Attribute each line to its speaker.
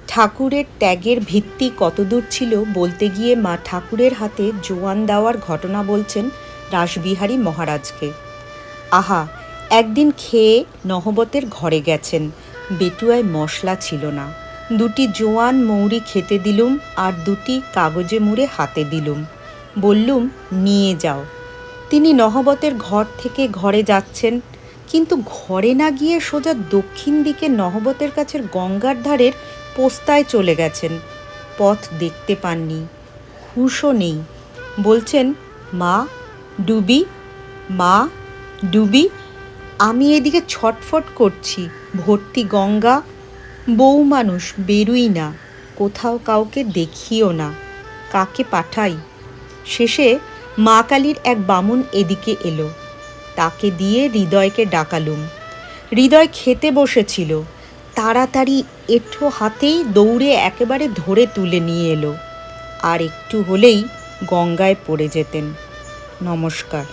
Speaker 1: ঠাকুরের ত্যাগের ভিত্তি কতদূর ছিল বলতে গিয়ে মা ঠাকুরের হাতে জোয়ান দেওয়ার ঘটনা বলছেন রাসবিহারী মহারাজকে। আহা, একদিন খেয়ে নহবতের ঘরে গেছেন, বেটুয়ায় মশলা ছিল না। দুটি জোয়ান মৌরি খেতে দিলুম আর দুটি কাগজে মুড়ে হাতে দিলুম, বললুম নিয়ে যাও। তিনি নহবতের ঘর থেকে ঘরে যাচ্ছেন, কিন্তু ঘরে না গিয়ে সোজা দক্ষিণ দিকে নহবতের কাছের গঙ্গার ধারের পোস্তায় চলে গেছেন। পথ দেখতে পাননি, হুঁশও নেই। বলছেন, মা ডুবি, মা ডুবি। আমি এদিকে ছটফট করছি, ভর্তি গঙ্গা, বউ মানুষ, বেরুই না, কোথাও কাউকে দেখিও না, কাকে পাঠাই। শেষে মা কালীর এক বামুন এদিকে এলো, তাকে দিয়ে হৃদয়কে ডাকালুম। হৃদয় খেতে বসেছিল, তাড়াতাড়ি এঁঠো হাতেই দৌড়ে একেবারে ধরে তুলে নিয়ে এলো। আর একটু হলেই গঙ্গায় পড়ে যেতেন। নমস্কার।